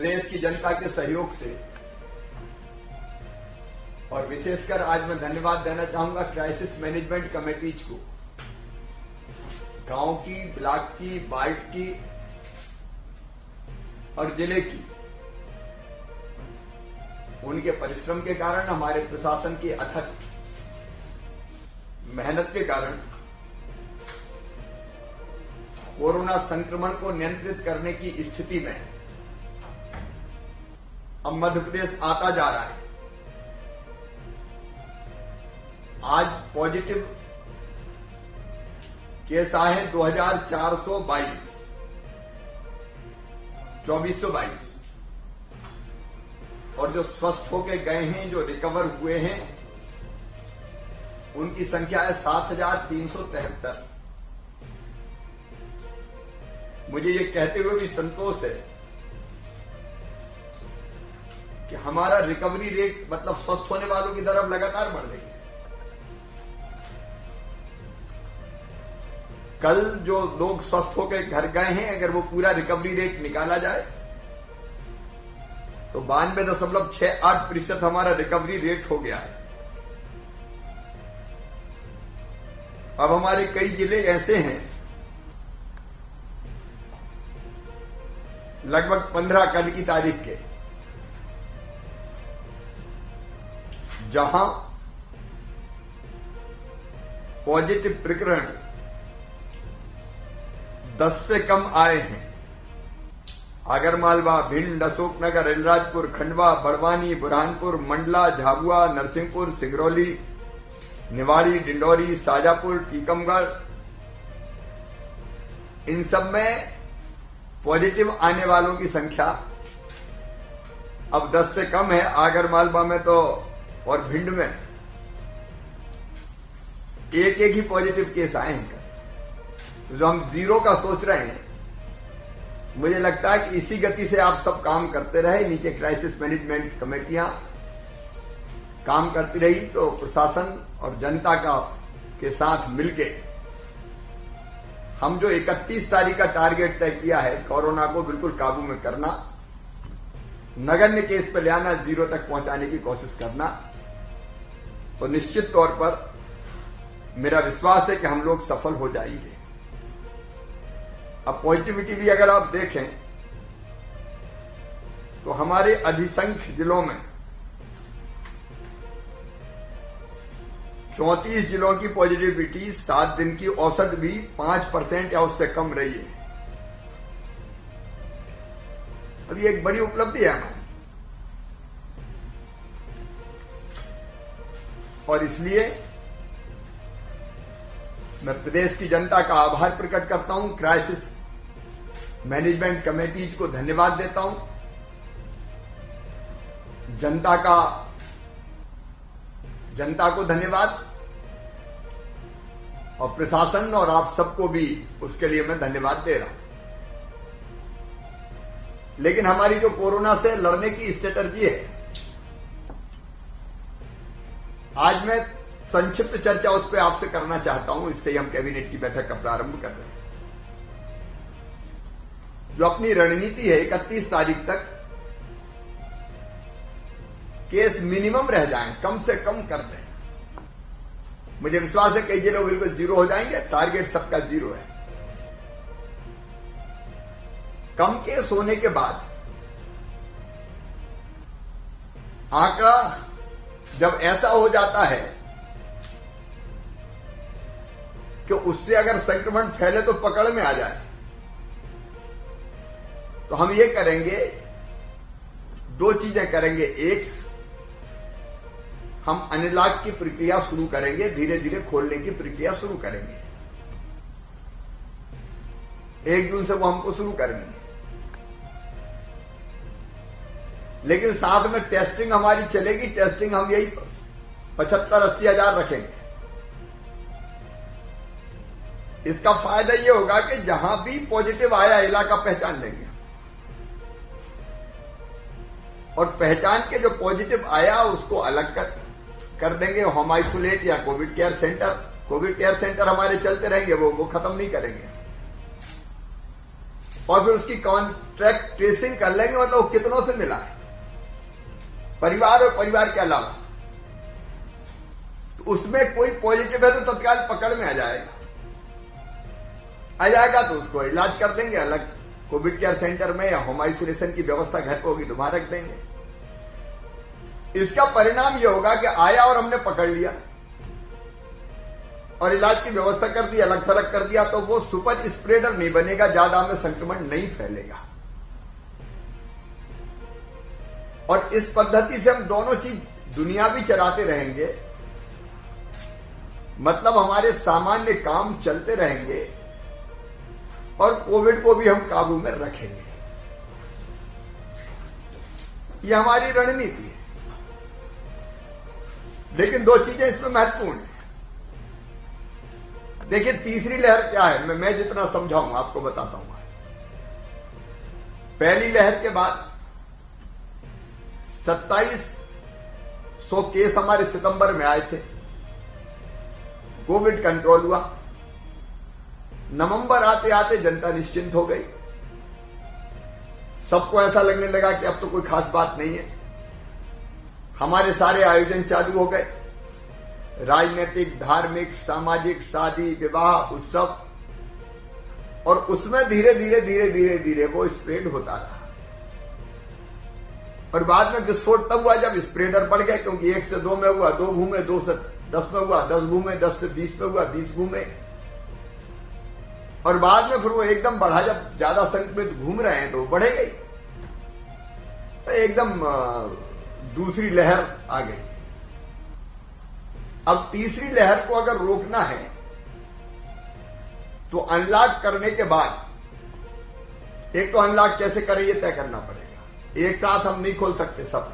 प्रदेश की जनता के सहयोग से और विशेषकर आज मैं धन्यवाद देना चाहूंगा क्राइसिस मैनेजमेंट कमेटीज को, गांव की, ब्लॉक की, वार्ड की और जिले की। उनके परिश्रम के कारण, हमारे प्रशासन की अथक मेहनत के कारण कोरोना संक्रमण को नियंत्रित करने की स्थिति में अब मध्य प्रदेश आता जा रहा है। आज पॉजिटिव केस आए हैं 2422, 2422, और जो स्वस्थ होके गए हैं, जो रिकवर हुए हैं, उनकी संख्या है 7373। मुझे ये कहते हुए भी संतोष है कि हमारा रिकवरी रेट, मतलब स्वस्थ होने वालों की दर अब लगातार बढ़ रही है। कल जो लोग स्वस्थ होकर घर गए हैं, अगर वो पूरा रिकवरी रेट निकाला जाए तो 92.68% हमारा रिकवरी रेट हो गया है। अब हमारे कई जिले ऐसे हैं, लगभग 15 कल की तारीख के, जहां पॉजिटिव प्रकरण 10 से कम आए हैं। आगरमालवा, भिंड, अशोकनगर, अलीराजपुर, खंडवा, बड़वानी, बुरहानपुर, मंडला, झाबुआ, नरसिंहपुर, सिंगरौली, निवाड़ी, डिंडौरी, शाजापुर, टीकमगढ़, इन सब में पॉजिटिव आने वालों की संख्या अब 10 से कम है। आगरमालवा में तो और भिंड में एक ही पॉजिटिव केस आए हैं। जो हम जीरो का सोच रहे हैं, मुझे लगता है कि इसी गति से आप सब काम करते रहे, नीचे क्राइसिस मैनेजमेंट कमेटियां काम करती रही, तो प्रशासन और जनता का के साथ मिलके हम जो 31 तारीख का टारगेट तय किया है, कोरोना को बिल्कुल काबू में करना, नगण्य केस पे ले आना, जीरो तक पहुंचाने की कोशिश करना, तो निश्चित तौर पर मेरा विश्वास है कि हम लोग सफल हो जाएंगे। अब पॉजिटिविटी भी अगर आप देखें तो हमारे अधिसंख्य जिलों में 34 जिलों की पॉजिटिविटी 7 दिन की औसत भी 5% या उससे कम रही है। अब ये एक बड़ी उपलब्धि है हमारी, और इसलिए मैं प्रदेश की जनता का आभार प्रकट करता हूं, क्राइसिस मैनेजमेंट कमेटीज को धन्यवाद देता हूं, जनता को धन्यवाद, और प्रशासन और आप सबको भी उसके लिए मैं धन्यवाद दे रहा हूं। लेकिन हमारी जो कोरोना से लड़ने की स्ट्रेटजी है, आज मैं संक्षिप्त चर्चा उस पर आपसे करना चाहता हूं। इससे ही हम कैबिनेट की बैठक का प्रारंभ कर रहे हैं। जो अपनी रणनीति है, 31 तारीख तक केस मिनिमम रह जाएं, कम से कम कर दें। मुझे विश्वास है कई जिलों बिल्कुल जीरो हो जाएंगे, टारगेट सबका जीरो है। कम केस होने के बाद आंकड़ा जब ऐसा हो जाता है कि उससे अगर संक्रमण फैले तो पकड़ में आ जाए, तो हम ये करेंगे, 2 चीजें करेंगे। एक, हम अनलॉक की प्रक्रिया शुरू करेंगे, धीरे धीरे खोलने की प्रक्रिया शुरू करेंगे। 1 जून से वो हमको शुरू करनी है। लेकिन साथ में टेस्टिंग हमारी चलेगी। टेस्टिंग हम यही 75-80 हजार रखेंगे। इसका फायदा ये होगा कि जहां भी पॉजिटिव आया, इलाका पहचान लेंगे, और पहचान के जो पॉजिटिव आया उसको अलग कर देंगे। होम आइसोलेट या कोविड केयर सेंटर हमारे चलते रहेंगे, वो खत्म नहीं करेंगे। और फिर उसकी कॉन्ट्रैक्ट ट्रेसिंग कर लेंगे, मतलब वो कितनों से मिला है, परिवार और परिवार के अलावा। तो उसमें कोई पॉजिटिव है तो तत्काल पकड़ में आ जाएगा तो उसको इलाज कर देंगे अलग कोविड केयर सेंटर में, या होम आइसोलेशन की व्यवस्था घर पे होगी तो वहां रख देंगे। इसका परिणाम यह होगा कि आया और हमने पकड़ लिया और इलाज की व्यवस्था कर दी, अलग थलग कर दिया, तो वो सुपर स्प्रेडर नहीं बनेगा, ज्यादा में संक्रमण नहीं फैलेगा। और इस पद्धति से हम दोनों चीज दुनिया भी चलाते रहेंगे, मतलब हमारे सामान्य काम चलते रहेंगे और कोविड को भी हम काबू में रखेंगे। यह हमारी रणनीति है। लेकिन दो चीजें इसमें महत्वपूर्ण है। देखिए तीसरी लहर क्या है, मैं जितना समझाऊंगा आपको बताता हूं। पहली लहर के बाद 2700 केस हमारे सितंबर में आए थे, कोविड कंट्रोल हुआ। नवंबर आते आते जनता निश्चिंत हो गई, सबको ऐसा लगने लगा कि अब तो कोई खास बात नहीं है। हमारे सारे आयोजन चालू हो गए, राजनीतिक, धार्मिक, सामाजिक, शादी, विवाह, उत्सव, और उसमें धीरे धीरे धीरे धीरे धीरे वो स्प्रेड होता रहा। और बाद में विस्फोट तब हुआ जब स्प्रेडर बढ़ गए, क्योंकि 1 से 2 में हुआ, 2 घूमे, 2 से 10 में हुआ, 10 घूमे, 10 से 20 में हुआ, 20 घूमे, और बाद में फिर वो एकदम बढ़ा। जब ज्यादा संक्रमित घूम रहे हैं तो वो बढ़े गई, तो एकदम दूसरी लहर आ गई। अब तीसरी लहर को अगर रोकना है तो अनलॉक करने के बाद, एक तो अनलॉक कैसे करें ये तय करना पड़ेगा, एक साथ हम नहीं खोल सकते सब,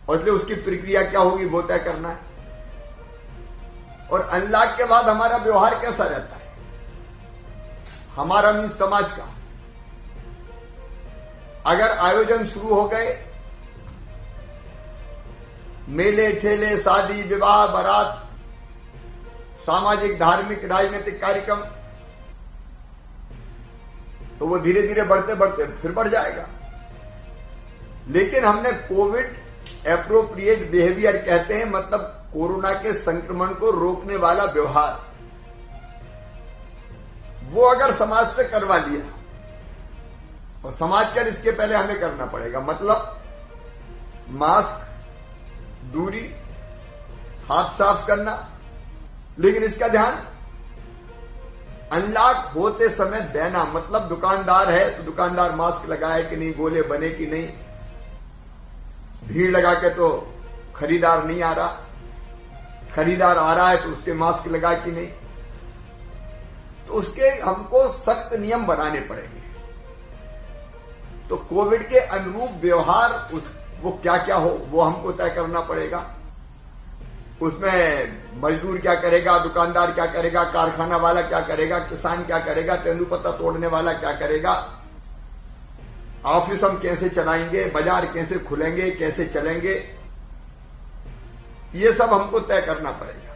और इसलिए उसकी प्रक्रिया क्या होगी वो तय करना है। और अनलॉक के बाद हमारा व्यवहार कैसा रहता है, हमारा मीन समाज का। अगर आयोजन शुरू हो गए, मेले ठेले, शादी विवाह, बारात, सामाजिक, धार्मिक, राजनीतिक कार्यक्रम, तो वो धीरे धीरे बढ़ते बढ़ते फिर बढ़ जाएगा। लेकिन हमने कोविड एप्रोप्रिएट बिहेवियर कहते हैं, मतलब कोरोना के संक्रमण को रोकने वाला व्यवहार, वो अगर समाज से करवा लिया, और समाज कर इसके पहले हमें करना पड़ेगा, मतलब मास्क, दूरी, हाथ साफ करना। लेकिन इसका ध्यान अनलॉक होते समय देना, मतलब दुकानदार है तो दुकानदार मास्क लगाए कि नहीं, गोले बने कि नहीं, भीड़ लगा के तो खरीदार नहीं आ रहा, खरीदार आ रहा है तो उसके मास्क लगा कि नहीं, तो उसके हमको सख्त नियम बनाने पड़ेंगे। तो कोविड के अनुरूप व्यवहार वो क्या क्या हो वो हमको तय करना पड़ेगा। उसमें मजदूर क्या करेगा, दुकानदार क्या करेगा, कारखाना वाला क्या करेगा, किसान क्या करेगा, तेंदुपत्ता तोड़ने वाला क्या करेगा, ऑफिस हम कैसे चलाएंगे, बाजार कैसे खुलेंगे, कैसे चलेंगे, ये सब हमको तय करना पड़ेगा।